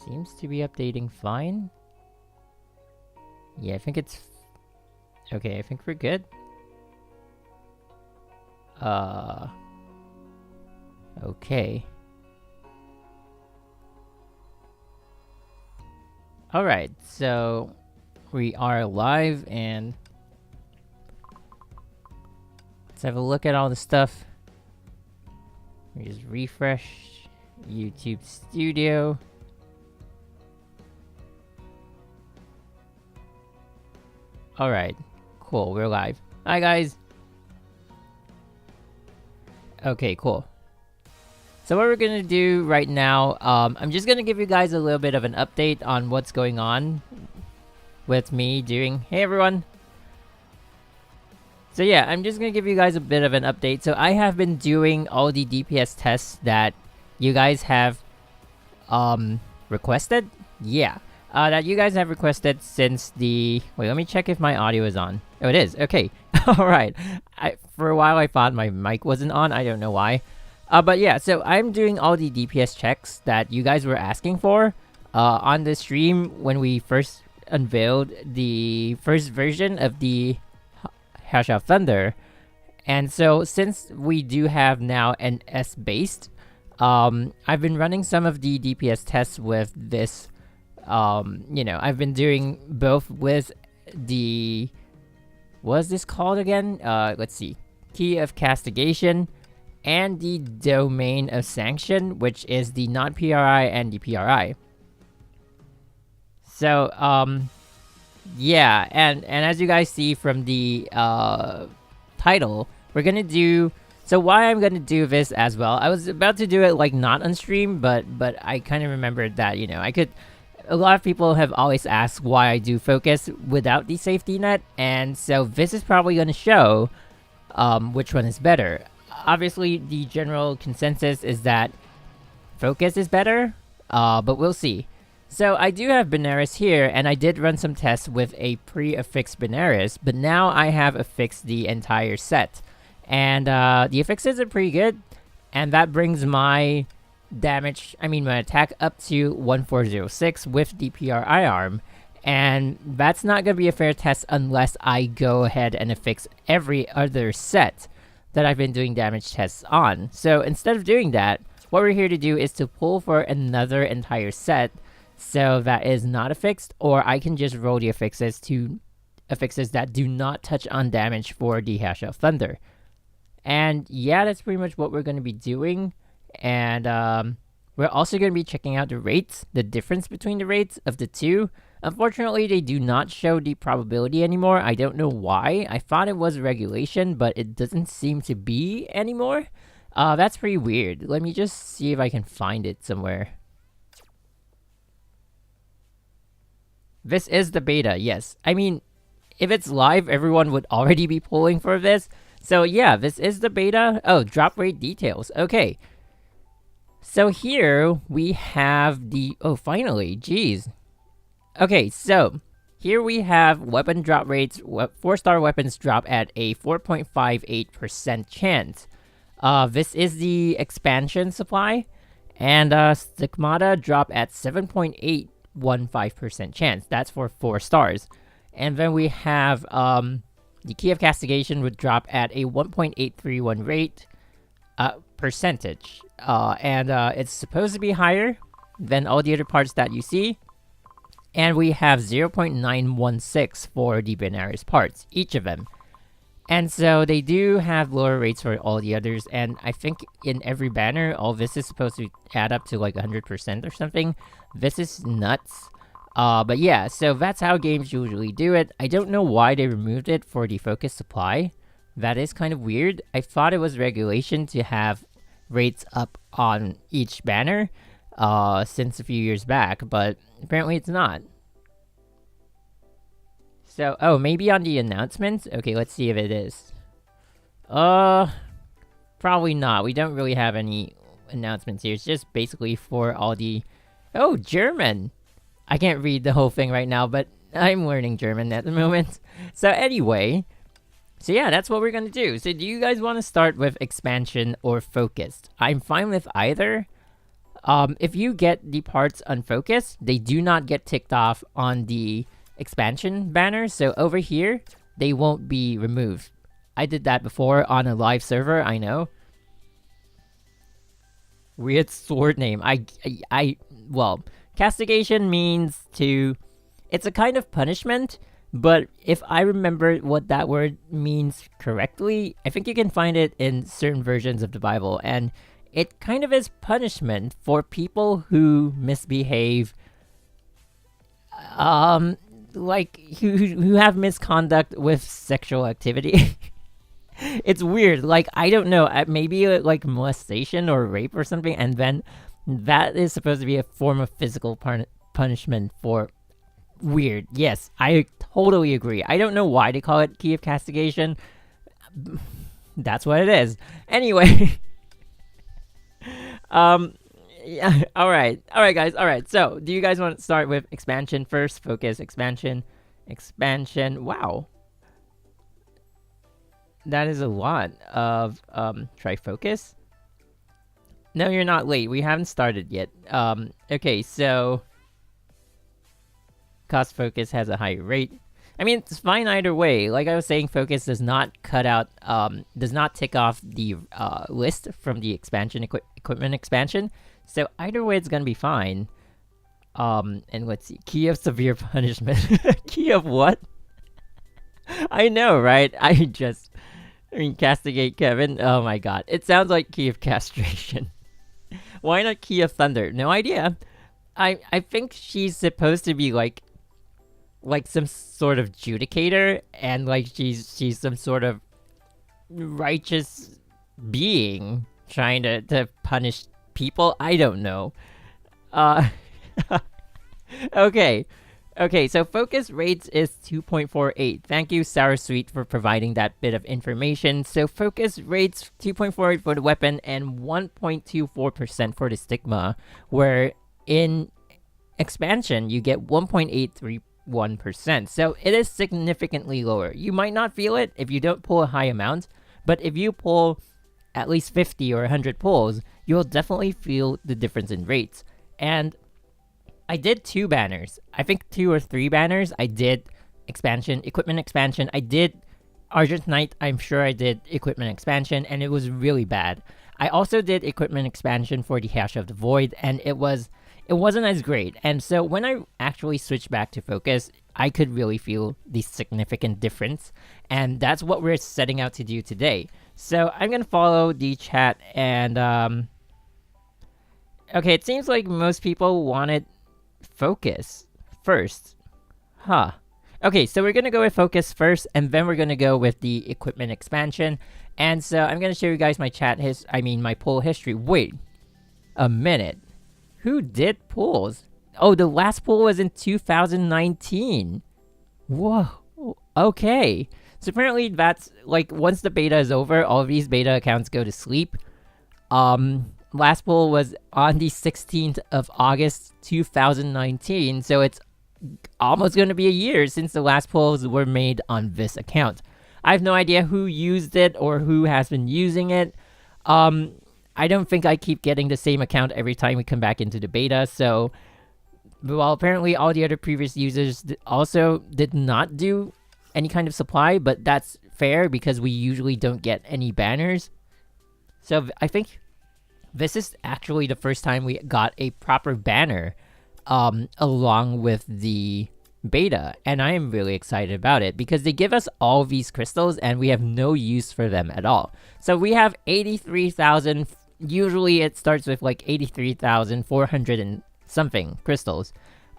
Seems to be updating fine. Yeah, I think it's... Okay, I think we're good. Okay. Alright, so... We are live, and... Let's have a look at all the stuff. We just refresh YouTube Studio. Alright, cool, we're live. Hi guys! Okay, cool. So what we're gonna do right now, I'm just gonna give you guys a little bit of an update on what's going on with me doing... Hey everyone! So yeah, I'm just gonna give you guys a bit of an update. So I have been doing all the DPS tests that you guys have requested. Yeah, that you guys have requested since the... Wait, let me check if my audio is on. Oh, it is. Okay. Alright. For a while I thought my mic wasn't on. I don't know why. But yeah, so I'm doing all the DPS checks that you guys were asking for on the stream when we first unveiled the first version of the Hash of Thunder. And so since we do have now an S-based, I've been running some of the DPS tests with this, you know, I've been doing both with the... What is this called again? Let's see. Key of Castigation and the Domain of Sanction, which is the non-PRI and the PRI. So, yeah, and as you guys see from the title, we're gonna do... So why I'm gonna do this as well, I was about to do it like not on stream, but I kind of remembered that, you know, I could... A lot of people have always asked why I do focus without the safety net, and so this is probably gonna show which one is better. Obviously, the general consensus is that focus is better, but we'll see. So I do have Benares here, and I did run some tests with a pre-affixed Benares, but now I have affixed the entire set. And the affixes are pretty good, and that brings my damage, my attack up to 1406 with the PRI arm. And that's not going to be a fair test unless I go ahead and affix every other set that I've been doing damage tests on. So instead of doing that, what we're here to do is to pull for another entire set, so that is not affixed, or I can just roll the affixes to affixes that do not touch on damage for the Hash of Thunder. And yeah, that's pretty much what we're going to be doing. And we're also going to be checking out the rates, the difference between the rates of the two. Unfortunately, they do not show the probability anymore. I don't know why. I thought it was regulation, but it doesn't seem to be anymore. That's pretty weird. Let me just see if I can find it somewhere. This is the beta, yes. I mean, if it's live, everyone would already be pulling for this. So yeah, this is the beta. Oh, drop rate details. Okay. So here we have the... Oh, finally. Jeez. Okay, so here we have weapon drop rates. 4-star weapons drop at a 4.58% chance. This is the expansion supply. And Stigmata drop at 7.815% chance. That's for 4 stars. And then we have the Key of Castigation would drop at a 1.831 rate percentage. And it's supposed to be higher than all the other parts that you see. And we have 0.916 for the Benares parts, each of them. And so they do have lower rates for all the others, and I think in every banner, all this is supposed to add up to like 100% or something. This is nuts. But yeah, so that's how games usually do it. I don't know why they removed it for the focus supply. That is kind of weird. I thought it was regulation to have rates up on each banner since a few years back, but apparently it's not. So, oh, maybe on the announcements? Okay, let's see if it is. Probably not. We don't really have any announcements here. It's just basically for all the... Oh, German! I can't read the whole thing right now, but I'm learning German at the moment. So anyway, so yeah, that's what we're gonna do. So do you guys want to start with expansion or focused? I'm fine with either. If you get the parts unfocused, they do not get ticked off on the expansion banner. So over here, they won't be removed. I did that before on a live server, I know. Weird sword name. Well, castigation means to... It's a kind of punishment, but if I remember what that word means correctly, I think you can find it in certain versions of the Bible, and it kind of is punishment for people who misbehave, like, who have misconduct with sexual activity. It's weird. Like, I don't know. Maybe like molestation or rape or something, and then that is supposed to be a form of physical punishment for... Weird. Yes, I totally agree. I don't know why they call it Key of Castigation. That's what it is. Anyway. Yeah, alright, guys. Alright, so do you guys want to start with expansion first? Focus, expansion. Wow. That is a lot of try focus. No, you're not late. We haven't started yet. Okay, so cost focus has a higher rate. I mean, it's fine either way. Like I was saying, focus does not cut out, does not tick off the list from the expansion equipment expansion. So either way, it's gonna be fine. And let's see, key of severe punishment. Key of what? I know, right? I mean, castigate Kevin. Oh my god, it sounds like key of castration. Why not key of thunder? No idea. I think she's supposed to be like some sort of judicator, and like she's some sort of righteous being trying to punish people. I don't know. Okay, so focus rates is 2.48. Thank you, Sour Sweet, for providing that bit of information. So focus rates 2.48 for the weapon and 1.24% for the stigma, where in expansion you get 1.831%. So it is significantly lower. You might not feel it if you don't pull a high amount, but if you pull at least 50 or 100 pulls, you'll definitely feel the difference in rates. And I did 2 banners. I think 2 or 3 banners. I did expansion, equipment expansion. I did Argent Knight. I'm sure I did equipment expansion, and it was really bad. I also did equipment expansion for the Hash of the Void, and it wasn't as great. And so when I actually switched back to focus, I could really feel the significant difference, and that's what we're setting out to do today. So I'm gonna follow the chat, and okay, it seems like most people wanted focus first. Huh. Okay, so we're gonna go with focus first, and then we're gonna go with the equipment expansion. And so I'm gonna show you guys my my pull history. Wait a minute. Who did pulls? Oh, the last pull was in 2019. Whoa. Okay. So apparently that's like once the beta is over, all of these beta accounts go to sleep. Last pull was on the 16th of August 2019, so it's almost going to be a year since the last pulls were made on this account. I have no idea who used it or who has been using it. I don't think I keep getting the same account every time we come back into the beta, so... Well, apparently all the other previous users also did not do any kind of supply, but that's fair because we usually don't get any banners. So I think this is actually the first time we got a proper banner along with the beta, and I am really excited about it because they give us all these crystals and we have no use for them at all. So we have 83,000, usually it starts with like 83,400 and something crystals.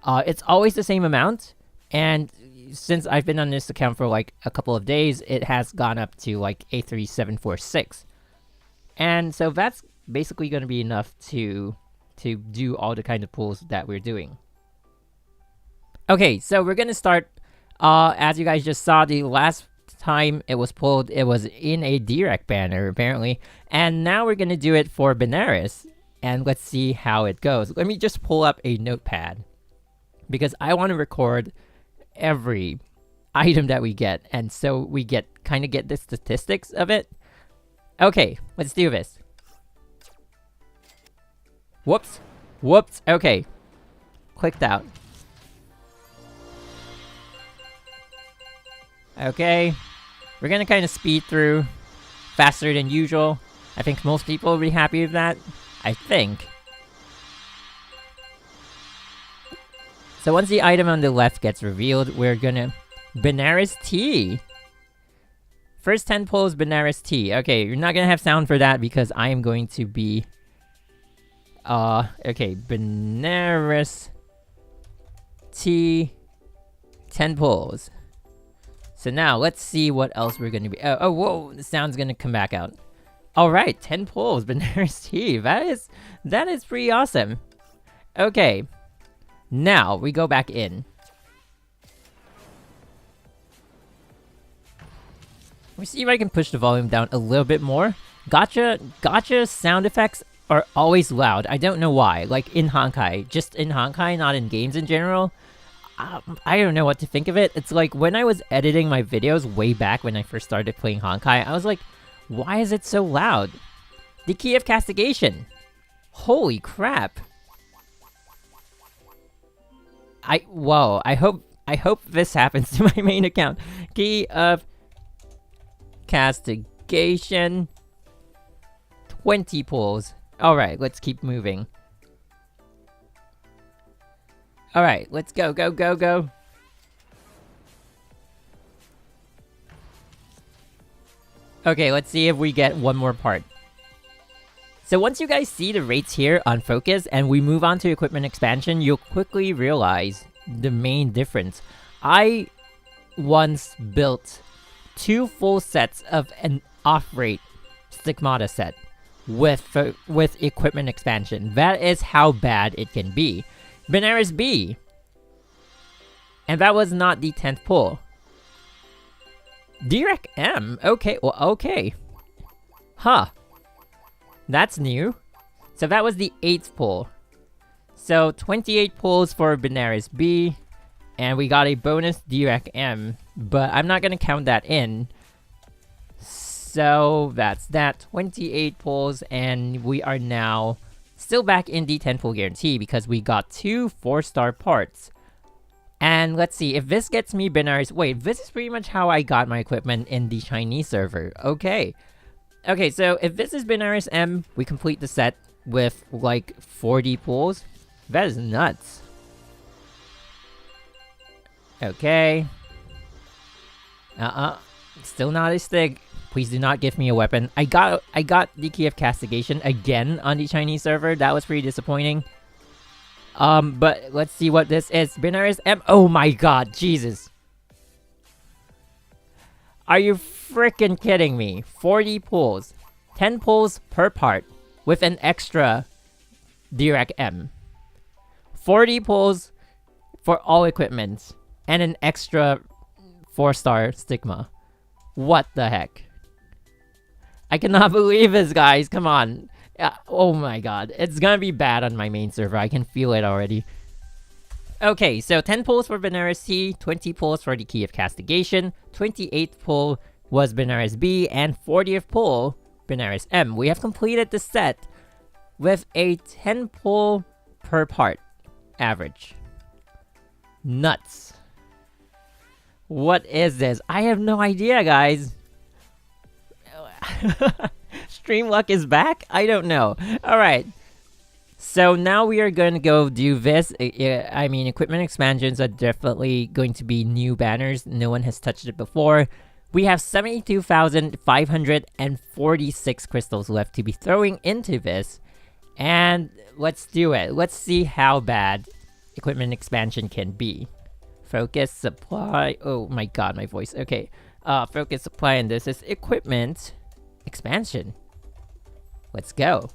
It's always the same amount, and since I've been on this account for like a couple of days, it has gone up to like 83746. And so that's basically going to be enough to do all the kind of pulls that we're doing. Okay, so we're going to start, as you guys just saw, the last time it was pulled, it was in a direct banner, apparently. And now we're going to do it for Benares, and let's see how it goes. Let me just pull up a notepad, because I want to record every item that we get, and so we kind of get the statistics of it. Okay, let's do this. Whoops. Whoops. Okay. Clicked out. Okay. We're gonna kind of speed through faster than usual. I think most people will be happy with that. I think. So once the item on the left gets revealed, we're gonna... Benares tea! First 10 pulls, Benares tea. Okay, you're not gonna have sound for that because I am going to be... okay, Benares tea, 10 pulls. So now, let's see what else we're gonna be... Oh, whoa, the sound's gonna come back out. Alright, 10 pulls, Benares tea. That is pretty awesome. Okay. Now, we go back in. Let me see if I can push the volume down a little bit more. Gotcha sound effects are always loud. I don't know why. Like in Honkai. Just in Honkai, not in games in general. I don't know what to think of it. It's like when I was editing my videos way back when I first started playing Honkai, I was like, why is it so loud? The key of castigation. Holy crap. Whoa, I hope this happens to my main account. Key of castigation. 20 pulls. Alright, let's keep moving. Alright, let's go, go, go, go. Okay, let's see if we get one more part. So once you guys see the rates here on focus and we move on to equipment expansion, you'll quickly realize the main difference. I once built 2 full sets of an off-rate stigmata set with equipment expansion. That is how bad it can be. Benares B. And that was not the 10th pull. Direct M. Okay, well, okay. Huh. That's new. So that was the 8th pull. So 28 pulls for Benares B. And we got a bonus Direct M. But I'm not gonna count that in. So that's that. 28 pulls. And we are now still back in the 10 pull guarantee because we got 2 4-star parts. And let's see, if this gets me Benares... Wait, this is pretty much how I got my equipment in the Chinese server. Okay. Okay, so if this is Benares M, we complete the set with, like, 40 pulls. That is nuts. Okay. Still not a Stig. Please do not give me a weapon. I got the key of castigation again on the Chinese server. That was pretty disappointing. But let's see what this is. Benares M. Oh my god, Jesus. Are you freaking kidding me? 40 pulls. 10 pulls per part with an extra Direct M. 40 pulls for all equipment and an extra 4-star stigma. What the heck? I cannot believe this, guys. Come on. Oh my god. It's gonna be bad on my main server. I can feel it already. Okay, so 10 pulls for Benares C, 20 pulls for the Key of Castigation, 28th pull was Benares B, and 40th pull, Benares M. We have completed the set with a 10 pull per part average. Nuts. What is this? I have no idea, guys. Stream luck is back? I don't know. Alright. So now we are going to go do this. I mean, equipment expansions are definitely going to be new banners. No one has touched it before. We have 72,546 crystals left to be throwing into this. And let's do it. Let's see how bad equipment expansion can be. Focus, supply. Oh my god, my voice. Okay. Focus, supply, and this is equipment expansion. Let's go.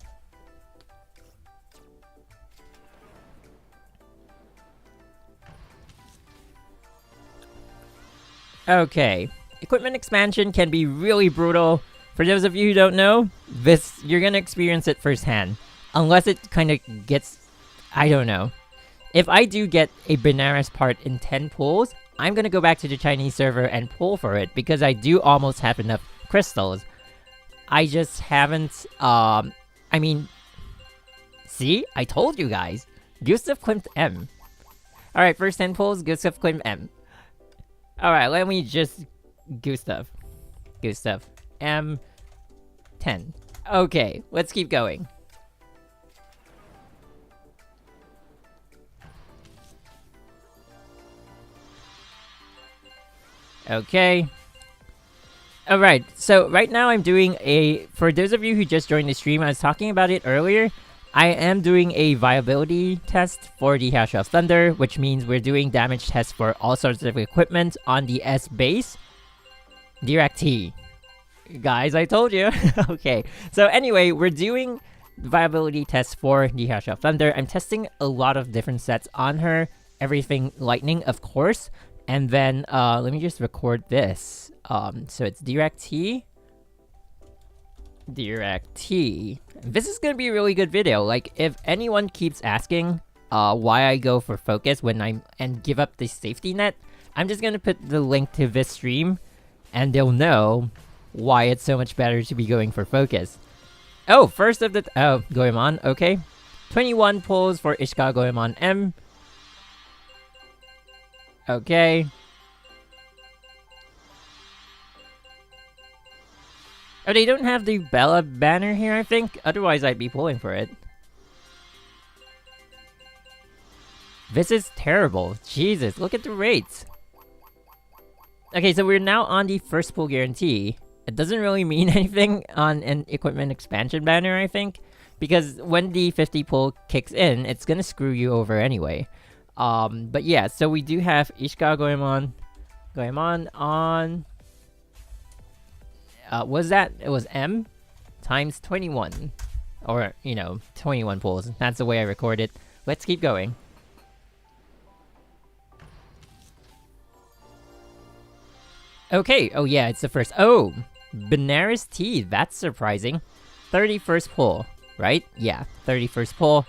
Okay. Equipment expansion can be really brutal. For those of you who don't know, you're gonna experience it firsthand. Unless it kind of gets... I don't know. If I do get a Benares part in 10 pulls, I'm gonna go back to the Chinese server and pull for it because I do almost have enough crystals. I just haven't, I mean, See? I told you guys. Gustav Klimt M. Alright, first 10 pulls, Gustav Klimt M. Alright, let me just... Gustav M. 10. Okay, let's keep going. Okay. Alright, so right now I'm doing a... For those of you who just joined the stream, I was talking about it earlier. I am doing a viability test for the Hash of Thunder, which means we're doing damage tests for all sorts of equipment on the S base. Direct T. Guys, I told you. Okay, so anyway, we're doing viability tests for the Hash of Thunder. I'm testing a lot of different sets on her. Everything lightning, of course. And then, let me just record this. So it's Direct T. This is gonna be a really good video. Like, if anyone keeps asking, why I go for focus and give up the safety net, I'm just gonna put the link to this stream, and they'll know why it's so much better to be going for focus. Oh, first of the... Goemon, okay. 21 pulls for Ishika Goemon M. Okay. Oh, they don't have the Bella banner here, I think? Otherwise, I'd be pulling for it. This is terrible. Jesus, look at the rates. Okay, so we're now on the first pull guarantee. It doesn't really mean anything on an equipment expansion banner, I think. Because when the 50 pull kicks in, it's gonna screw you over anyway. But yeah, so we do have Ishika Goemon on... was that? It was M times 21. Or, 21 pulls. That's the way I record it. Let's keep going. Okay, oh yeah, it's the first. Oh! Benares T, that's surprising. 31st pull, right? Yeah, 31st pull.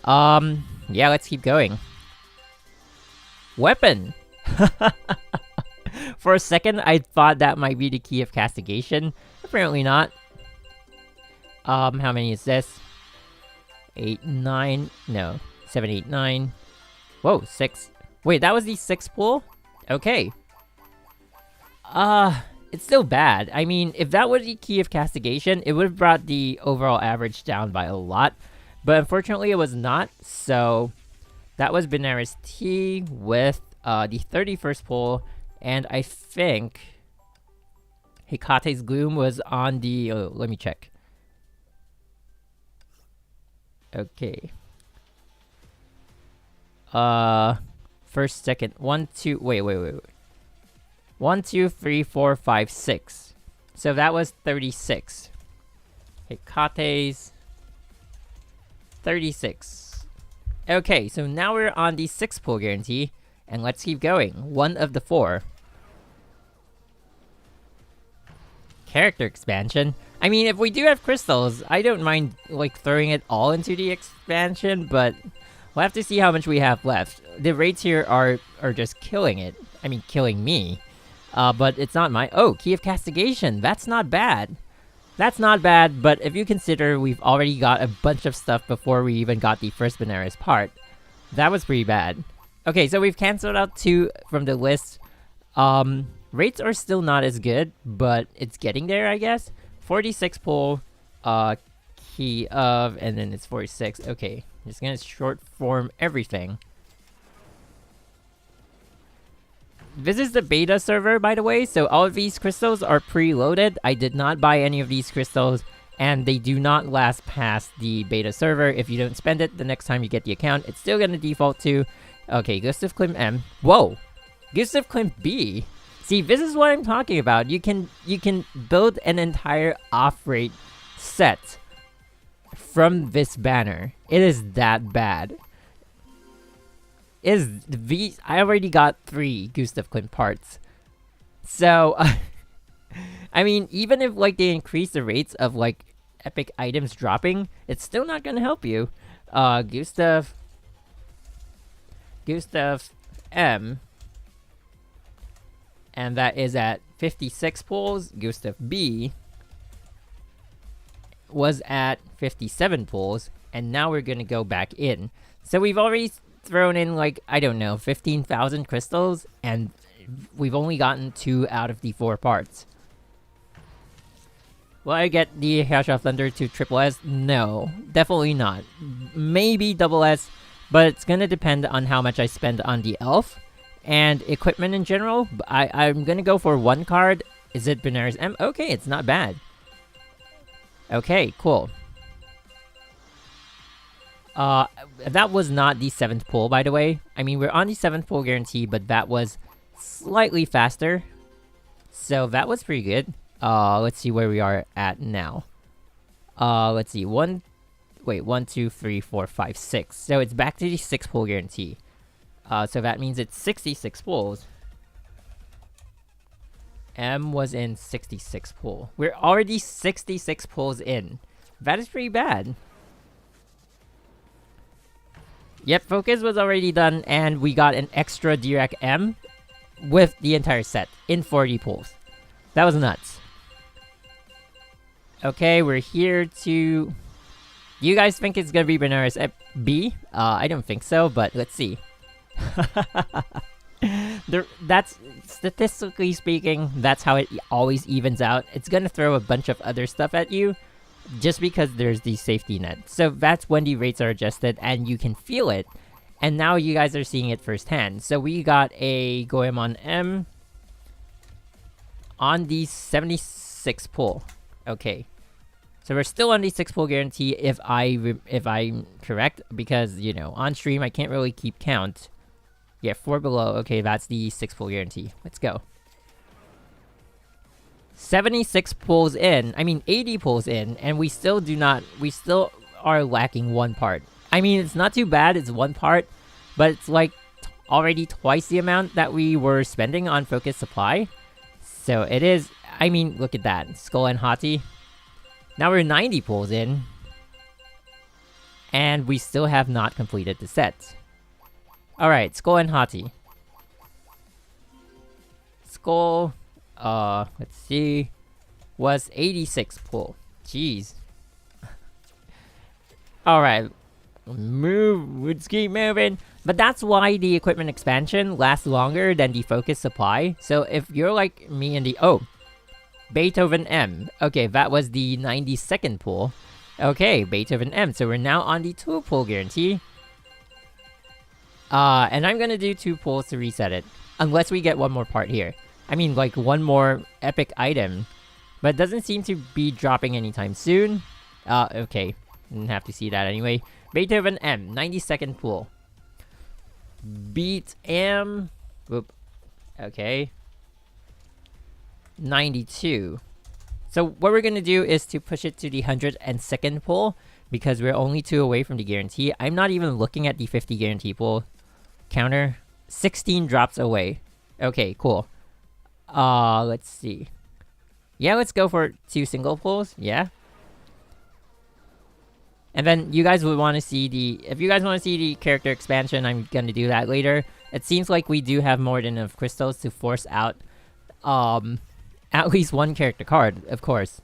Yeah, let's keep going. Weapon! For a second, I thought that might be the key of castigation. Apparently not. How many is this? 8, 9, no. 7, 8, 9. Whoa, 6. Wait, that was the 6th pull? Okay. It's still bad. I mean, if that was the key of castigation, it would have brought the overall average down by a lot. But unfortunately, it was not, so... That was Benares T with the 31st pull, and I think Hekate's Gloom was on the... Oh, let me check. Okay. First, second, 1, 2... Wait. 1, 2, 3, 4, 5, 6. So that was 36. Hekate's 36. Okay, so now we're on the 6th pull guarantee, and let's keep going. 1 of the 4. Character expansion. I mean, if we do have crystals, I don't mind, like, throwing it all into the expansion, but we'll have to see how much we have left. The rates here are just killing it. I mean, killing me. But it's not my... Oh, Key of Castigation! That's not bad! That's not bad, but if you consider we've already got a bunch of stuff before we even got the first Benares part, that was pretty bad. Okay, so we've cancelled out 2 from the list. Rates are still not as good, but it's getting there, I guess. 46 pull, Key of, and then it's 46. Okay, just gonna short form everything. This is the beta server, by the way, so all of these crystals are preloaded. I did not buy any of these crystals, and they do not last past the beta server. If you don't spend it the next time you get the account, it's still gonna default to... Okay, Gustav Klimt M. Whoa! Gustav Klimt B! See, this is what I'm talking about. You can build an entire off-rate set from this banner. It is that bad. I already got 3 Gustav Klimt parts. So, I mean, even if, like, they increase the rates of, like, epic items dropping, it's still not gonna help you. Gustav M. And that is at 56 pulls. Gustav B was at 57 pulls. and now we're gonna go back in. So we've already thrown in like, I don't know, 15,000 crystals, and we've only gotten 2 out of the 4 parts. Will I get the Hash of Thunder to triple S? No, definitely not. Maybe double S, but it's gonna depend on how much I spend on the elf and equipment in general. I'm gonna go for 1 card. Is it Benares M? Okay, it's not bad. Okay, cool. That was not the 7th pull, by the way. I mean, we're on the 7th pull guarantee, but that was slightly faster. So that was pretty good. Let's see where we are at now. Let's see. 1, 2, 3, 4, 5, 6. So it's back to the 6 pull guarantee. So that means it's 66 pulls. M was in 66 pull. We're already 66 pulls in. That is pretty bad. Yep, focus was already done, and we got an extra Dirac M with the entire set in 40 pulls. That was nuts. Okay, we're here to... Do you guys think it's gonna be Benares B? I don't think so, but let's see. That's, statistically speaking, that's how it always evens out. It's gonna throw a bunch of other stuff at you, just because there's the safety net. So that's when the rates are adjusted, and you can feel it. And now you guys are seeing it firsthand. So we got a Goemon M on the 76 pull. Okay. So we're still on the 6 pull guarantee if I'm correct, because, you know, on stream I can't really keep count. Yeah, 4 below. Okay, that's the 6 pull guarantee. Let's go. 76 pulls in. I mean, 80 pulls in, and we still are lacking 1 part. I mean, it's not too bad, it's 1 part, but it's like already twice the amount that we were spending on Focus Supply. So it is, I mean, look at that. Skull and Hati. Now we're 90 pulls in, and we still have not completed the set. Alright, Skull and Hati. Skull, let's see, was 86 pull. Jeez. Alright, let's keep moving. But that's why the equipment expansion lasts longer than the focus supply. So if you're like me and the... Oh, Beethoven M. Okay, that was the 92nd pull. Okay, Beethoven M. So we're now on the 2 pull guarantee. And I'm gonna do 2 pulls to reset it. Unless we get 1 more part here. I mean, like 1 more epic item. But it doesn't seem to be dropping anytime soon. Okay. Didn't have to see that anyway. Beethoven M, 92nd pull. Beat M. Whoop. Okay. 92. So what we're gonna do is to push it to the 102nd pull, because we're only 2 away from the guarantee. I'm not even looking at the 50 guarantee pull counter. 16 drops away. Okay, cool. Let's see. Yeah, let's go for 2 single pulls. Yeah. And then you guys would want to see the... If you guys want to see the character expansion, I'm gonna do that later. It seems like we do have more than enough crystals to force out at least 1 character card, of course.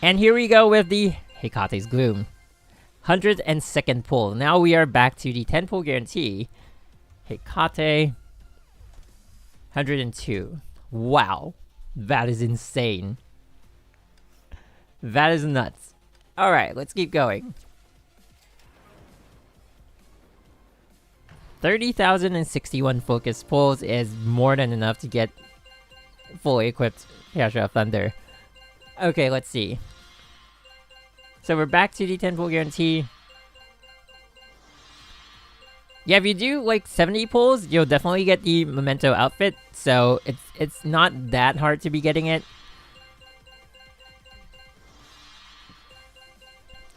And here we go with the Hekate's Gloom. 102nd pull. Now we are back to the 10 pull guarantee. Hekate. 102. Wow. That is insane. That is nuts. Alright, let's keep going. 30,061 focus pulls is more than enough to get fully equipped Yasha of Thunder. Okay, let's see. So we're back to the 10 pull guarantee. Yeah, if you do like 70 pulls, you'll definitely get the Memento outfit. So it's not that hard to be getting it.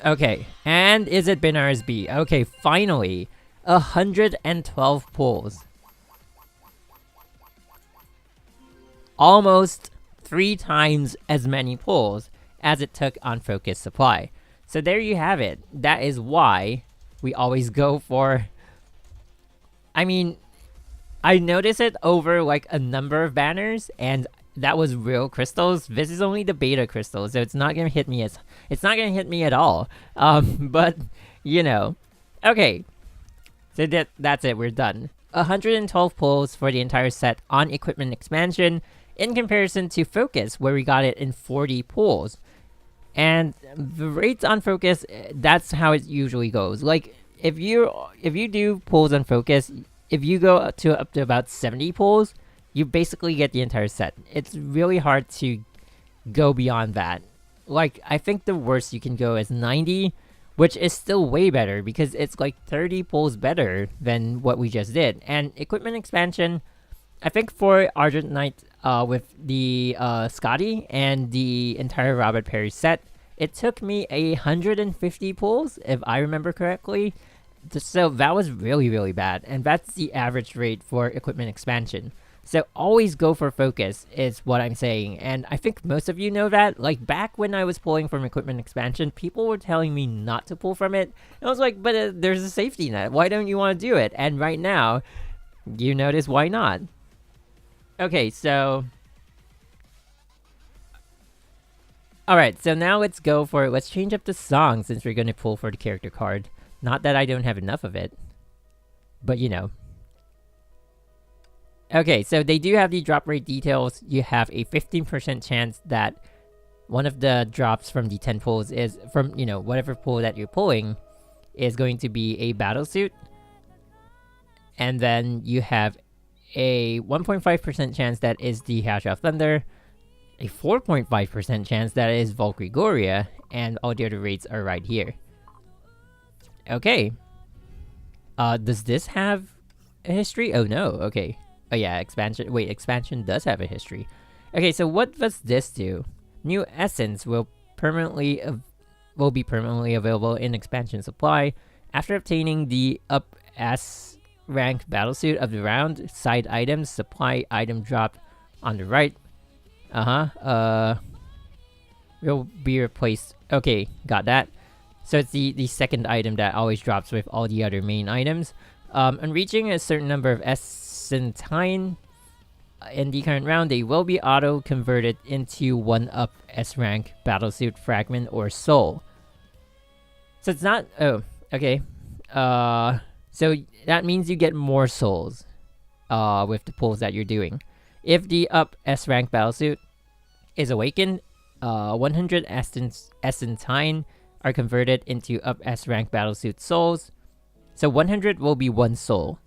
Okay, and is it Benares B? Okay, finally. 112 pulls. Almost 3 times as many pulls as it took on Focus Supply. So there you have it. That is why we always go for... I mean, I notice it over like a number of banners, and that was real crystals. This is only the beta crystal, so it's not gonna hit me at all. But you know, okay. So that's it. We're done. 112 pulls for the entire set on equipment expansion, in comparison to Focus, where we got it in 40 pulls. And the rates on Focus, that's how it usually goes. Like if you do pulls on Focus, if you go up to about 70 pulls, you basically get the entire set. It's really hard to go beyond that. Like, I think the worst you can go is 90, which is still way better because it's like 30 pulls better than what we just did. And equipment expansion, I think for Argent Knight with the Scotty and the entire Robert Perry set, it took me 150 pulls, if I remember correctly. So that was really, really bad. And that's the average rate for equipment expansion. So always go for Focus is what I'm saying. And I think most of you know that. Like back when I was pulling from equipment expansion, people were telling me not to pull from it. And I was like, but there's a safety net. Why don't you want to do it? And right now, you notice why not. Okay, so... Alright, so now let's change up the song since we're going to pull for the character card. Not that I don't have enough of it. But you know. Okay, so they do have the drop rate details. You have a 15% chance that one of the drops from the 10 pulls is from, you know, whatever pull that you're pulling is going to be a battlesuit. And then you have a 1.5% chance that is the Hash of Thunder, a 4.5% chance that is Valkyrie, and all the other rates are right here. Okay. Does this have a history? Oh no, okay. Oh yeah, expansion. Wait, expansion does have a history. Okay, so what does this do? New essence will be permanently available in expansion supply after obtaining the up S rank battlesuit of the round. Side items supply item drop on the right. Will be replaced. Okay, got that. So it's the second item that always drops with all the other main items. On reaching a certain number of Essentine in the current round, they will be auto-converted into 1-up S-rank battlesuit fragment or soul. So it's not... Oh, okay. So that means you get more souls with the pulls that you're doing. If the up S-rank battlesuit is awakened, 100 Essentine are converted into up S-rank battlesuit souls. So 100 will be 1 soul.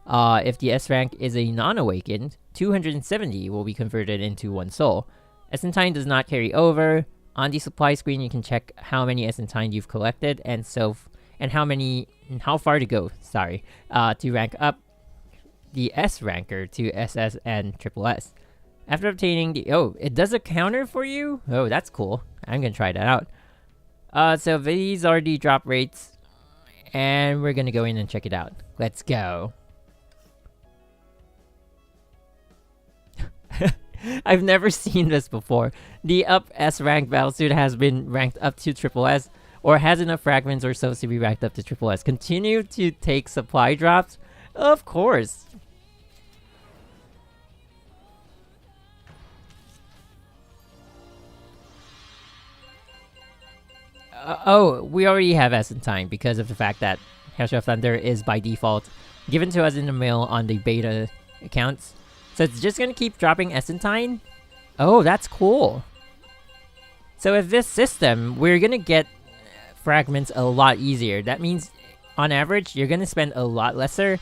If the S-rank is a non-awakened, 270 will be converted into 1 soul. Essentine does not carry over. On the supply screen, you can check how many Essentine you've collected and how far to go, to rank up the S ranker to SS and triple S. After obtaining the... Oh, it does a counter for you? Oh, that's cool. I'm gonna try that out. So these are the drop rates. And we're gonna go in and check it out. Let's go. I've never seen this before. The up S rank battlesuit has been ranked up to triple S, or has enough fragments or souls to be ranked up to triple S. Continue to take supply drops? Of course. Oh, we already have Essentine because of the fact that Hash of Thunder is by default given to us in the mail on the beta accounts. So it's just gonna keep dropping Essentine? Oh, that's cool. So with this system, we're gonna get fragments a lot easier. That means, on average, you're gonna spend a lot lesser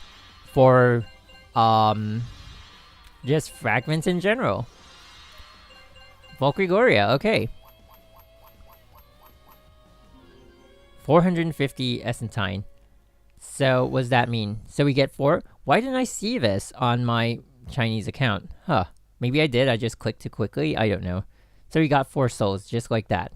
for, just fragments in general. Valkyrie, okay. 450 Essentine. So, what does that mean? So we get 4? Why didn't I see this on my Chinese account? Huh. Maybe I did, I just clicked too quickly? I don't know. So we got 4 souls, just like that.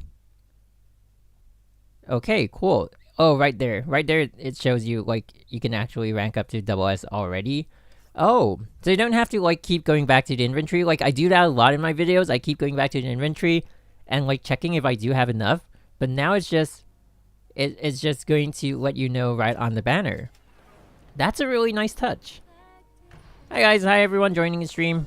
Okay, cool. Oh, right there. Right there, it shows you, like, you can actually rank up to double S already. Oh, so you don't have to, like, keep going back to the inventory. Like, I do that a lot in my videos. I keep going back to the inventory and, like, checking if I do have enough. But now it's just... It's just going to let you know right on the banner. That's a really nice touch. Hi guys, hi everyone joining the stream.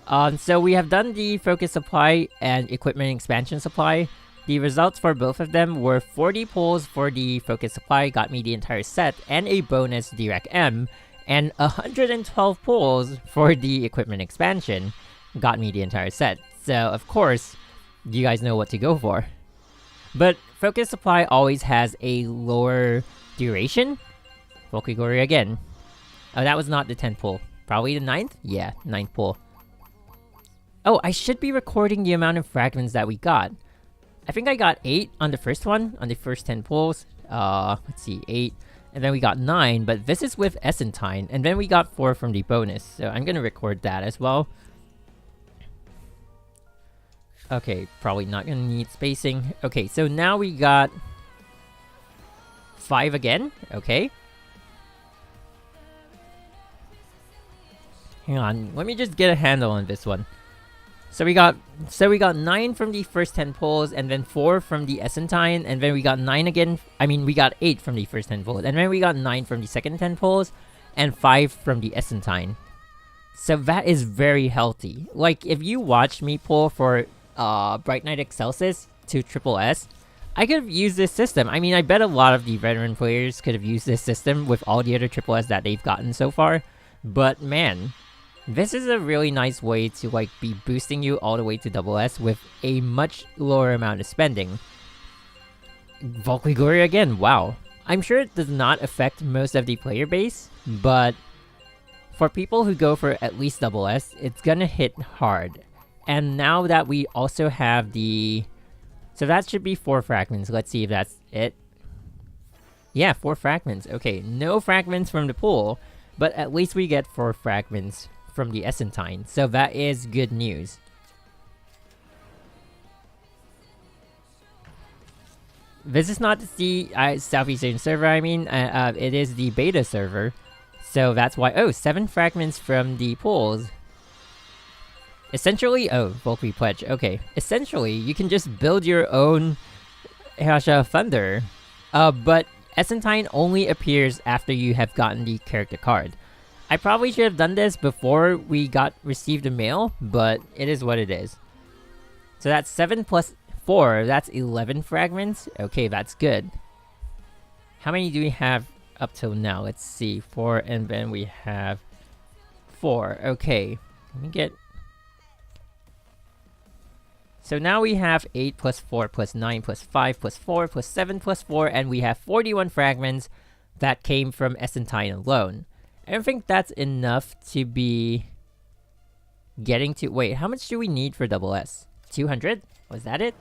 So we have done the focus supply and equipment expansion supply. The results for both of them were 40 pulls for the focus supply, got me the entire set, and a bonus Direct M, and 112 pulls for the equipment expansion, got me the entire set. So, of course, you guys know what to go for. But focus supply always has a lower duration. Valkyrie again. Oh, that was not the 10th pull. Probably the 9th? Yeah, 9th pull. Oh, I should be recording the amount of fragments that we got. I think I got 8 on the first one, on the first 10 pulls. Let's see, 8. And then we got 9, but this is with Essentine. And then we got 4 from the bonus. So I'm gonna record that as well. Okay, probably not gonna need spacing. Okay, so now we got 5 again. Okay. Hang on, let me just get a handle on this one. So we got 9 from the first 10 pulls, and then 4 from the Essentine, and then we got 9 again. I mean, we got 8 from the first 10 pulls, and then we got 9 from the second 10 pulls, and 5 from the Essentine. So that is very healthy. Like, if you watch me pull for Bright Knight Excelsis to Triple S, I could have used this system. I mean, I bet a lot of the veteran players could have used this system with all the other Triple S that they've gotten so far. But man, this is a really nice way to like be boosting you all the way to double S with a much lower amount of spending. Valkyrie again, wow. I'm sure it does not affect most of the player base, but for people who go for at least double S, it's gonna hit hard. And now that we also have the... So that should be 4 fragments. Let's see if that's it. Yeah, 4 fragments. Okay, no fragments from the pool, but at least we get 4 fragments from the Essentine. So that is good news. This is not the Southeast Asian server, I mean. It is the beta server. So that's why... Oh, 7 fragments from the pools. Essentially... Oh, Valkyrie Pledge. Okay. Essentially, you can just build your own Hasha Thunder. But Essentine only appears after you have gotten the character card. I probably should have done this before we received the mail, but it is what it is. So that's 7 plus 4, that's 11 fragments. Okay, that's good. How many do we have up till now? Let's see, 4, and then we have 4. Okay, let me get... So now we have 8 plus 4 plus 9 plus 5 plus 4 plus 7 plus 4, and we have 41 fragments that came from Essentine alone. I don't think that's enough to be getting to... Wait, how much do we need for double S? 200? Was that it?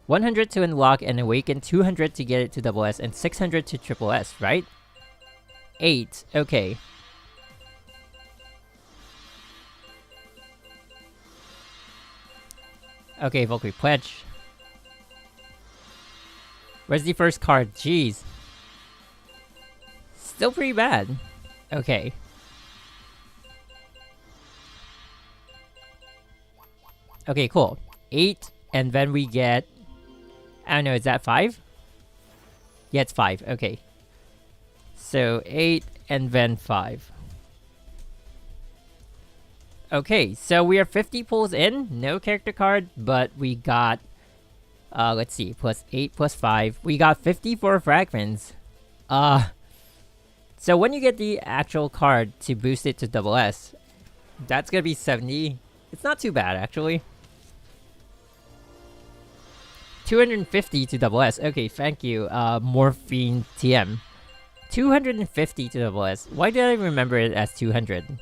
100 to unlock and awaken, 200 to get it to double S, and 600 to triple S, right? 8. Okay. Okay, Valkyrie Pledge. Where's the first card? Jeez. Still pretty bad. Okay. Okay, cool. 8, and then we get... I don't know, is that 5? Yeah, it's 5. Okay. So, 8, and then 5. Okay, so we are 50 pulls in. No character card, but we got... let's see, plus 8 plus 5. We got 54 fragments. So when you get the actual card to boost it to double S, that's gonna be 70. It's not too bad, actually. 250 to double S. Okay, thank you, Morphine TM. 250 to double S. Why did I remember it as 200?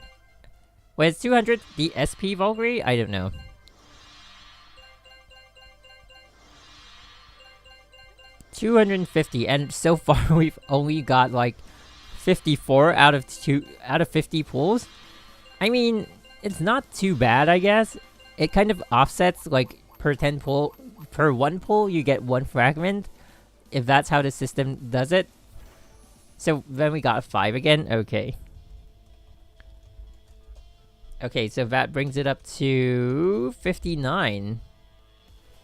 Wait, is 200 the SP Valkyrie? I don't know. $250, and so far we've only got like 54 out of 50 pulls. I mean, it's not too bad, I guess. It kind of offsets like per 1 pull you get 1 fragment, if that's how the system does it. So then we got 5 again. Okay. Okay, so that brings it up to 59.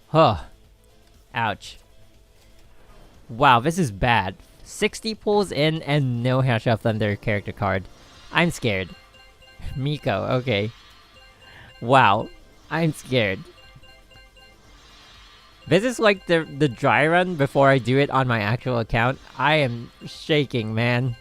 Huh. Ouch. Wow, this is bad. 60 pulls in and no Hash of Thunder character card. I'm scared. Miko, okay. Wow, I'm scared. This is like the dry run before I do it on my actual account. I am shaking, man.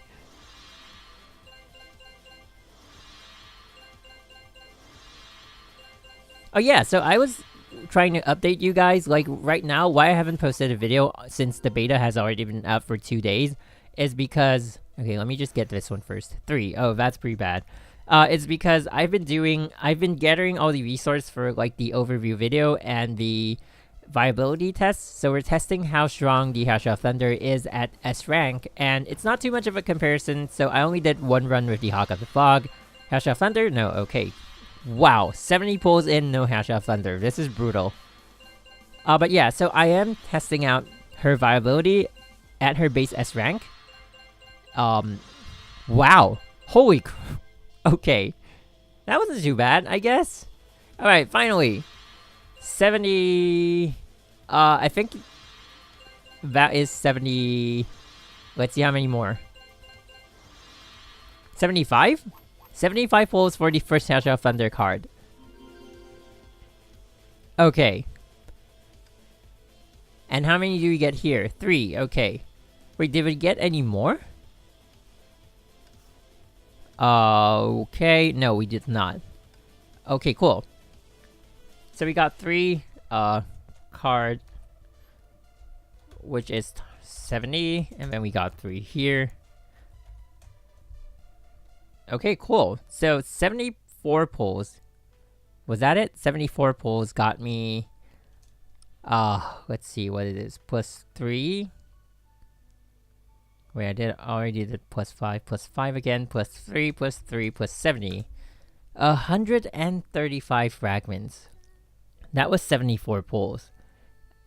Oh yeah, so I was trying to update you guys, like right now, why I haven't posted a video since the beta has already been out for 2 days is because, okay, let me just get this one first. 3, oh, that's pretty bad. It's because I've been gathering all the resources for like the overview video and the viability tests. So we're testing how strong the Hash of Thunder is at S rank, and it's not too much of a comparison, so I only did one run with the Hawk of the Fog. Hash of Thunder? No, okay. Wow, 70 pulls in, no Hash of Thunder. This is brutal. But yeah, so I am testing out her viability at her base S rank. Wow. Holy okay. That wasn't too bad, I guess. Alright, finally. 70... I think that is 70... Let's see how many more. 75? 75 pulls for the first Hash of Thunder card. Okay. And how many do we get here? 3, okay. Wait, did we get any more? Okay, no, we did not. Okay, cool. So we got 3 card, which is 70, and then we got 3 here. Okay, cool. So 74 pulls. Was that it? 74 pulls got me let's see what it is. Plus 3. Wait, already did plus 5 again, plus 3, plus 3, plus 70. 135 fragments. That was 74 pulls.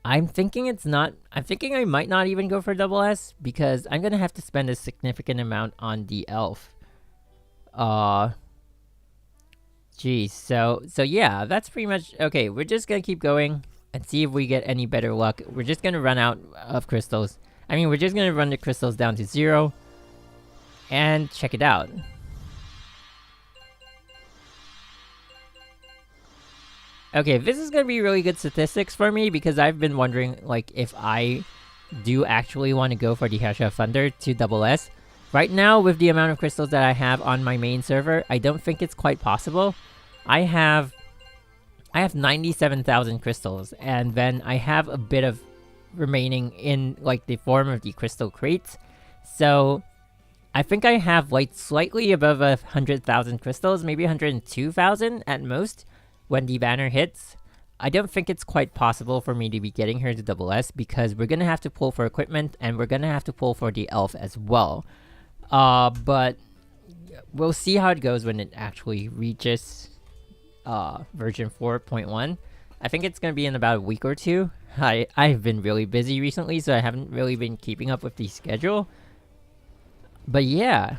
I'm thinking I might not even go for double S, because I'm gonna have to spend a significant amount on the elf. Geez, so yeah, that's pretty much, okay, we're just gonna keep going and see if we get any better luck. We're just gonna run out of crystals. I mean, we're just gonna run the crystals down to 0 and check it out. Okay, this is gonna be really good statistics for me, because I've been wondering, like, if I do actually want to go for the Hash of Thunder to double S. Right now, with the amount of crystals that I have on my main server, I don't think it's quite possible. I have 97,000 crystals, and then I have a bit of remaining in like the form of the crystal crates. So I think I have like slightly above 100,000 crystals, maybe 102,000 at most when the banner hits. I don't think it's quite possible for me to be getting her to double S, because we're gonna have to pull for equipment and we're gonna have to pull for the elf as well. But we'll see how it goes when it actually reaches version 4.1. I think it's gonna be in about a week or 2. I've been really busy recently, so I haven't really been keeping up with the schedule. But yeah.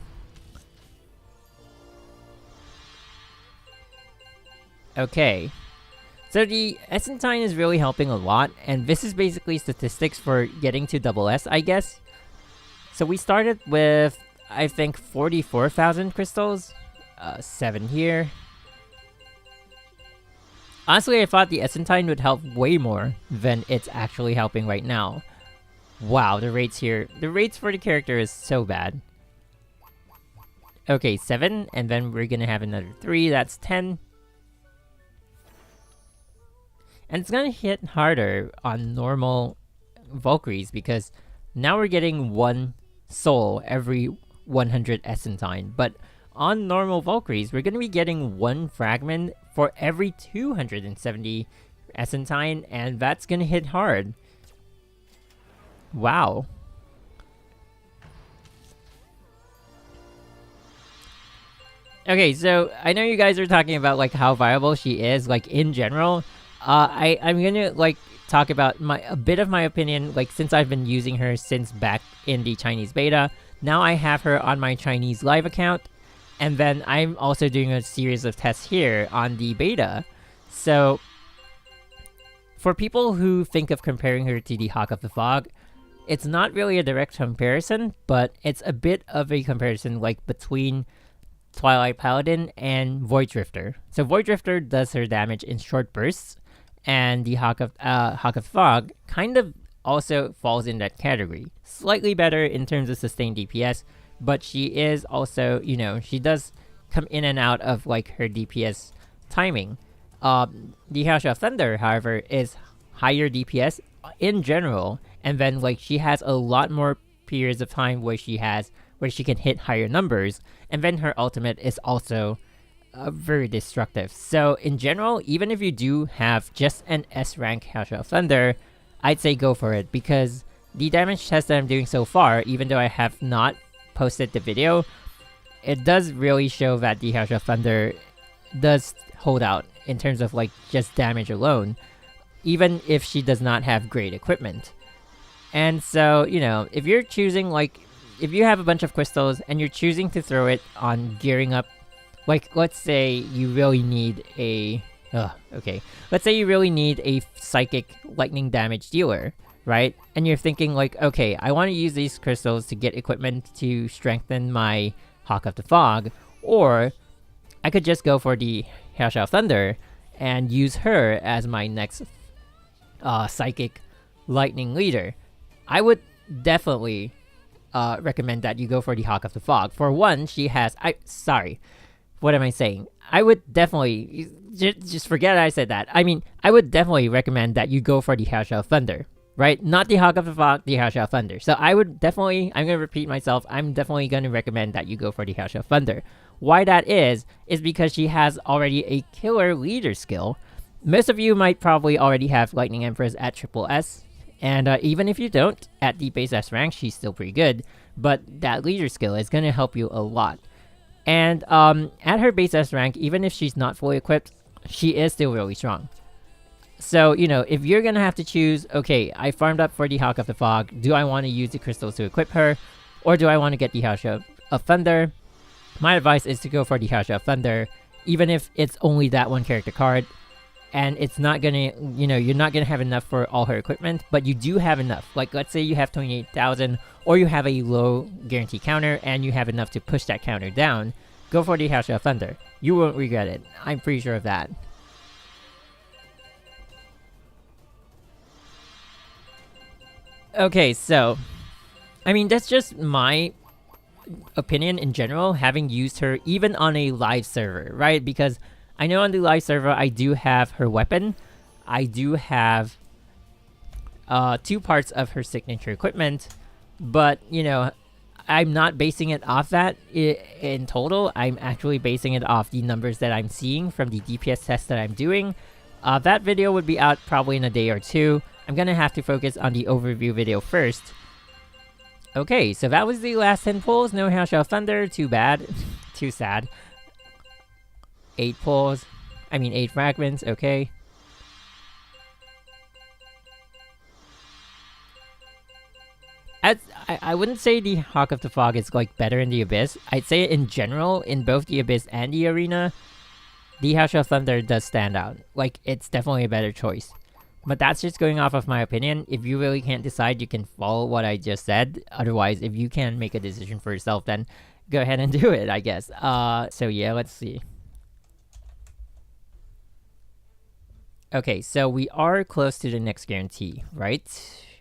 Okay. So the Essentine is really helping a lot, and this is basically statistics for getting to double S, I guess. So we started with, I think, 44,000 crystals. 7 here. Honestly, I thought the Essentine would help way more than it's actually helping right now. Wow, the rates here. The rates for the character is so bad. Okay, 7, and then we're gonna have another 3, that's 10. And it's gonna hit harder on normal Valkyries, because now we're getting 1 soul every 100 Essentine. But on normal Valkyries, we're gonna be getting 1 fragment for every 270 Essentine, and that's gonna hit hard. Wow. Okay, so I know you guys are talking about like how viable she is, like in general. I'm gonna like talk about a bit of my opinion, like since I've been using her since back in the Chinese beta. Now I have her on my Chinese live account, and then I'm also doing a series of tests here on the beta. So for people who think of comparing her to the Hawk of the Fog, it's not really a direct comparison, but it's a bit of a comparison, like between Twilight Paladin, and Void Drifter. So Void Drifter does her damage in short bursts, and the Hawk of Fog kind of also falls in that category. Slightly better in terms of sustained DPS, but she is also, you know, she does come in and out of like her DPS timing. The House of Thunder, however, is higher DPS in general, and then like she has a lot more periods of time where she can hit higher numbers, and then her ultimate is also very destructive. So in general, even if you do have just an S rank House of Thunder, I'd say go for it, because the damage test that I'm doing so far, even though I have not posted the video, it does really show that the House of Thunder does hold out in terms of like just damage alone, even if she does not have great equipment. And so, you know, if you're choosing like, if you have a bunch of crystals and you're choosing to throw it on gearing up, like let's say you really need a let's say you really need a psychic lightning damage dealer, right? And you're thinking like, okay, I want to use these crystals to get equipment to strengthen my Hawk of the Fog, or I could just go for the House of Thunder and use her as my next psychic lightning leader. I would definitely recommend that you go for the Hawk of the Fog. For one, she has... what am I saying? I would definitely... Just forget I said that. I mean, I would definitely recommend that you go for the House of Thunder, right? Not the Hawk of the Fog, the House of Thunder. So I would definitely... I'm going to repeat myself. I'm definitely going to recommend that you go for the House of Thunder. Why that is because she has already a killer leader skill. Most of you might probably already have Lightning Empress at triple S. And even if you don't, at the base S rank, she's still pretty good. But that leader skill is going to help you a lot. And at her base S rank, even if she's not fully equipped, she is still really strong. So, you know, if you're going to have to choose, okay, I farmed up for the Hawk of the Fog. Do I want to use the crystals to equip her? Or do I want to get the House of Thunder? My advice is to go for the House of Thunder, even if it's only that one character card. And it's not gonna, you know, you're not gonna have enough for all her equipment, but you do have enough. Like, let's say you have 28,000, or you have a low guarantee counter, and you have enough to push that counter down. Go for the House of Thunder. You won't regret it. I'm pretty sure of that. Okay, so, I mean, that's just my opinion in general, having used her even on a live server, right? Because I know on the live server, I do have her weapon. I do have 2 parts of her signature equipment. But, you know, I'm not basing it off that in total. I'm actually basing it off the numbers that I'm seeing from the DPS test that I'm doing. That video would be out probably in a day or 2. I'm going to have to focus on the overview video first. Okay, so that was the last 10 pulls. No House of Thunder. Too bad. Too sad. 8 pulls. I mean 8 fragments, okay. I wouldn't say the Hawk of the Fog is like better in the Abyss. I'd say in general, in both the Abyss and the Arena, the House of Thunder does stand out. Like, it's definitely a better choice. But that's just going off of my opinion. If you really can't decide, you can follow what I just said. Otherwise, if you can make a decision for yourself, then go ahead and do it, I guess. So yeah, let's see. Okay, so we are close to the next guarantee, right?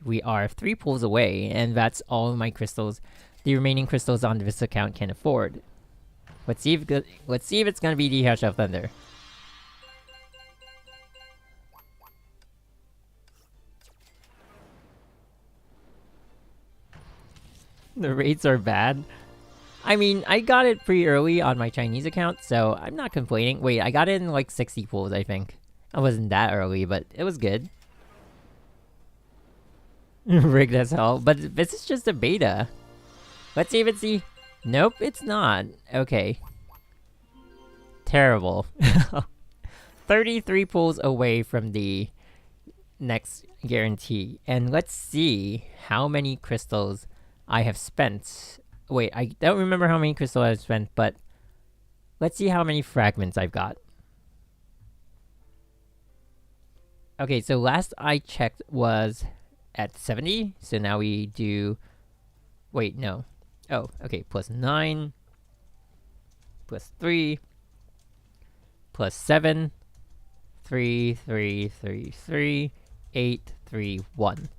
We are 3 pulls away, and that's all my crystals, the remaining crystals on this account can afford. Let's see if it's gonna be the House of Thunder. The rates are bad. I mean, I got it pretty early on my Chinese account, so I'm not complaining. Wait, I got it in like 60 pulls, I think. I wasn't that early, but it was good. Rigged as hell, but this is just a beta. Let's see if it's the... Nope, it's not. Okay. Terrible. 33 pulls away from the next guarantee. And let's see how many crystals I have spent. Wait, I don't remember how many crystals I've spent, but let's see how many fragments I've got. Okay, so last I checked was at 70, so now we do... Wait, no. Oh, okay, +9, plus 3 plus 7, 3, 3, 3, 3, 8, 3, 1.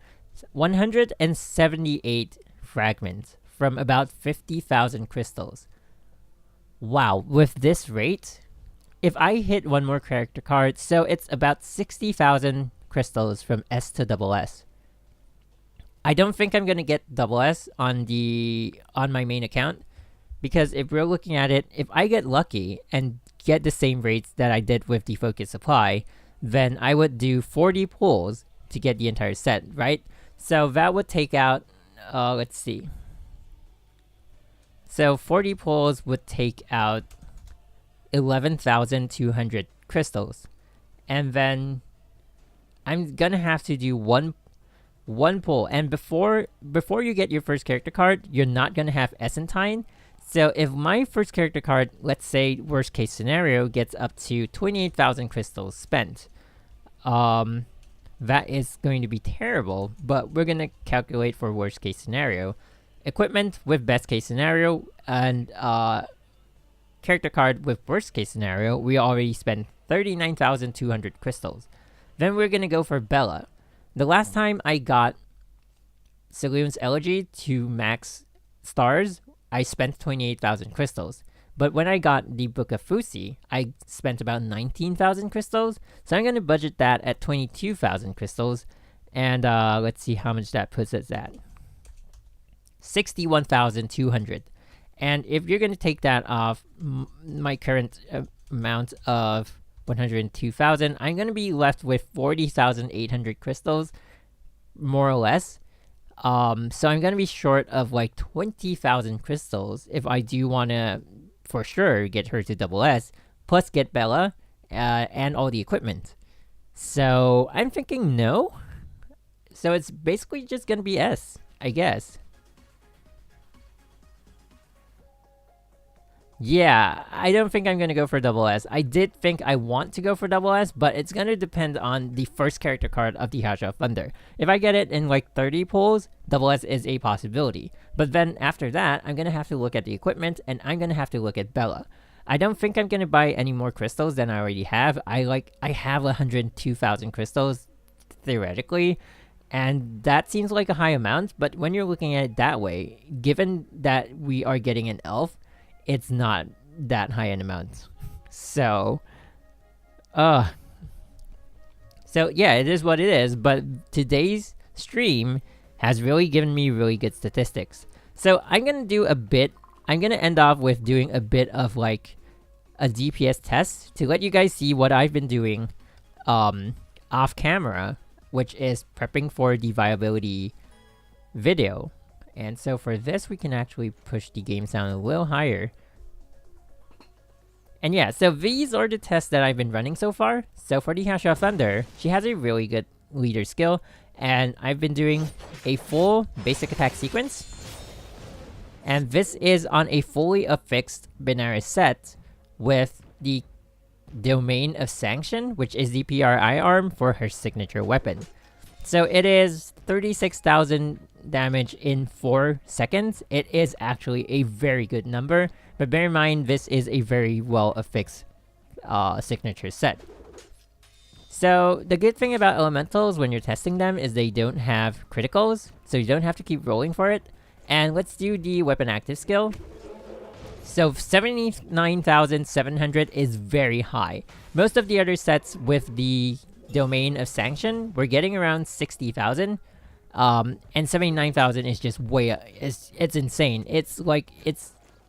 178 fragments from about 50,000 crystals. Wow, with this rate, if I hit one more character card, so it's about 60,000 crystals from S to double S. I don't think I'm gonna get double S on my main account, because if we're looking at it, if I get lucky and get the same rates that I did with the Focus Supply, then I would do 40 pulls to get the entire set, right? So that would take out, let's see. So 40 pulls would take out 11,200 crystals. And then I'm gonna have to do one pull. And before you get your first character card, you're not gonna have Essentine. So if my first character card, let's say worst case scenario, gets up to 28,000 crystals spent, that is going to be terrible, but we're gonna calculate for worst case scenario. Equipment with best case scenario, and character card with worst case scenario, we already spent 39,200 crystals. Then we're gonna go for Bella. The last time I got Saloon's Elegy to max stars, I spent 28,000 crystals. But when I got the Book of Fusi, I spent about 19,000 crystals. So I'm going to budget that at 22,000 crystals. And let's see how much that puts us at. 61,200. And if you're going to take that off my current amount of 102,000, I'm going to be left with 40,800 crystals, more or less. So I'm going to be short of like 20,000 crystals if I do want to, for sure, get her to double S, plus get Bella, and all the equipment. So I'm thinking no. So it's basically just going to be S, I guess. Yeah, I don't think I'm going to go for double S. I did think I want to go for double S, but it's going to depend on the first character card of the Hashra of Thunder. If I get it in like 30 pulls, double S is a possibility. But then after that, I'm going to have to look at the equipment, and I'm going to have to look at Bella. I don't think I'm going to buy any more crystals than I already have. I have 102,000 crystals, theoretically, and that seems like a high amount, but when you're looking at it that way, given that we are getting an elf, it's not that high an amount. So yeah, it is what it is, but today's stream has really given me really good statistics. So I'm gonna end off with doing a bit of like a DPS test to let you guys see what I've been doing off camera, which is prepping for the viability video. And so for this, we can actually push the game sound a little higher. And yeah, so these are the tests that I've been running so far. So for the Hashra of Thunder, she has a really good leader skill, and I've been doing a full basic attack sequence. And this is on a fully affixed Benares set with the Domain of Sanction, which is the PRI arm for her signature weapon. So it is 36,000 damage in 4 seconds. It is actually a very good number, but bear in mind this is a very well affixed signature set. So the good thing about elementals when you're testing them is they don't have criticals, so you don't have to keep rolling for it. And let's do the weapon active skill. So 79,700 is very high. Most of the other sets with the Domain of Sanction, we're getting around 60,000. And 79,000 is just it's insane. It's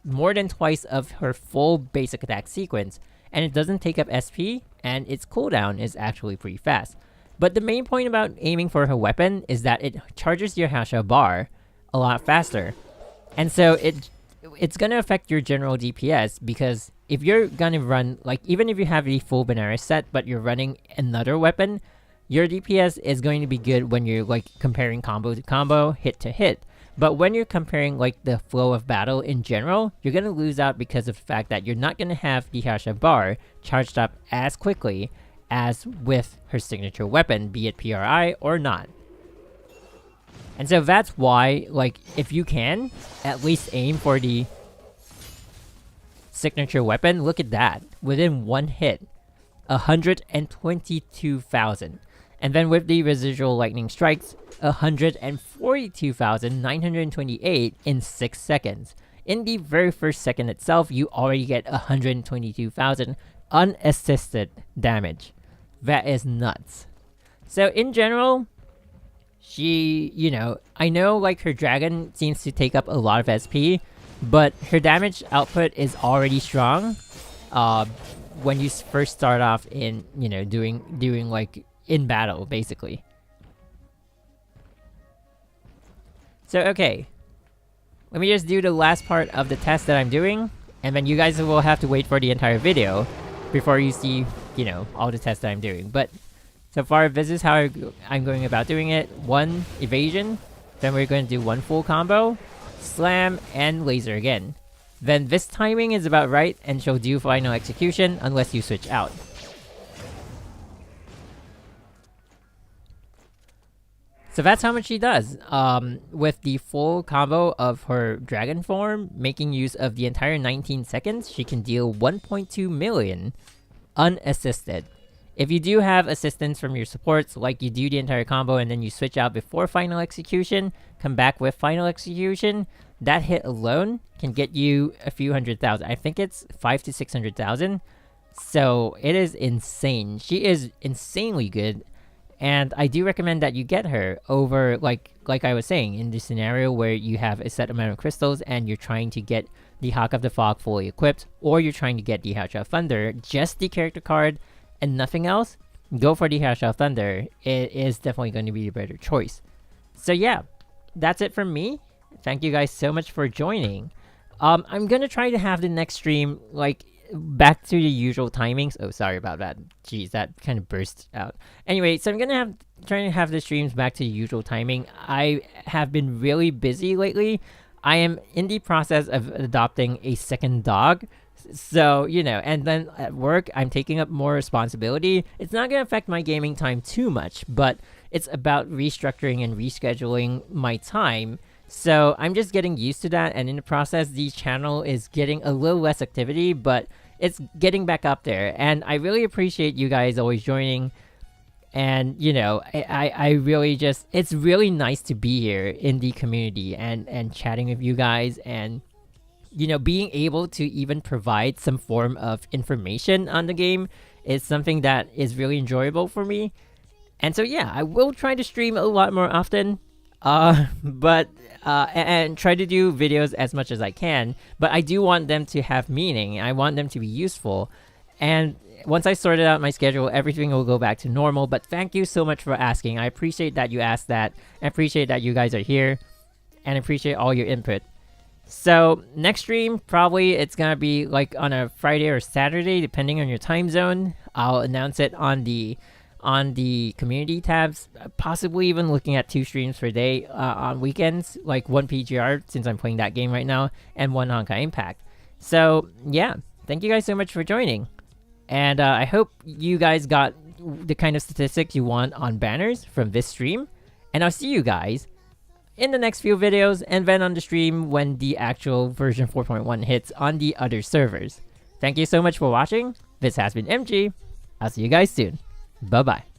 more than twice of her full basic attack sequence, and it doesn't take up SP, and its cooldown is actually pretty fast. But the main point about aiming for her weapon is that it charges your Hashra bar a lot faster. And so it's gonna affect your general DPS, because if you're gonna run, like, even if you have a full Benares set, but you're running another weapon, your DPS is going to be good when you're, like, comparing combo to combo, hit to hit. But when you're comparing, like, the flow of battle in general, you're gonna lose out because of the fact that you're not gonna have the Hashra bar charged up as quickly as with her signature weapon, be it PRI or not. And so that's why, like, if you can, at least aim for the... signature weapon, look at that. Within one hit, 122,000. And then with the residual lightning strikes, 142,928 in 6 seconds. In the very first second itself, you already get 122,000 unassisted damage. That is nuts. So in general, she, I know like her dragon seems to take up a lot of SP, but her damage output is already strong. When you first start off in, doing like in battle, basically. So, okay. Let me just do the last part of the test that I'm doing, and then you guys will have to wait for the entire video before you see, all the tests that I'm doing. But so far, this is how I'm going about doing it. 1 evasion, then we're going to do 1 full combo, slam, and laser again. Then this timing is about right, and she'll do final execution unless you switch out. So that's how much she does. With the full combo of her dragon form, making use of the entire 19 seconds, she can deal 1.2 million unassisted. If you do have assistance from your supports, like you do the entire combo and then you switch out before final execution, come back with final execution, that hit alone can get you a few 100,000. I think it's 500 to 600,000. So it is insane. She is insanely good. And I do recommend that you get her over, like I was saying, in the scenario where you have a set amount of crystals and you're trying to get the Hawk of the Fog fully equipped, or you're trying to get the Harsha of Thunder, just the character card and nothing else, go for the Harsha of Thunder. It is definitely going to be a better choice. So yeah, that's it from me. Thank you guys so much for joining. I'm going to try to have the next stream, like, back to the usual timings. Oh, sorry about that. Jeez, that kind of burst out. Anyway, so I'm gonna trying to have the streams back to the usual timing. I have been really busy lately. I am in the process of adopting a second dog. So, and then at work, I'm taking up more responsibility. It's not gonna affect my gaming time too much, but it's about restructuring and rescheduling my time. So I'm just getting used to that, and in the process, the channel is getting a little less activity, but it's getting back up there. And I really appreciate you guys always joining. And, I really just, it's really nice to be here in the community and chatting with you guys and, being able to even provide some form of information on the game is something that is really enjoyable for me. And so, yeah, I will try to stream a lot more often. And try to do videos as much as I can, but I do want them to have meaning. I want them to be useful. And once I sorted out my schedule, everything will go back to normal. But thank you so much for asking. I appreciate that you asked that. I appreciate that you guys are here, and I appreciate all your input. So next stream, probably it's gonna be like on a Friday or Saturday, depending on your time zone. I'll announce it on the community tabs, possibly even looking at 2 streams per day on weekends, like 1 PGR, since I'm playing that game right now, and 1 Honkai Impact. So, yeah, thank you guys so much for joining. And I hope you guys got the kind of statistics you want on banners from this stream. And I'll see you guys in the next few videos, and then on the stream when the actual version 4.1 hits on the other servers. Thank you so much for watching. This has been MG. I'll see you guys soon. Bye-bye.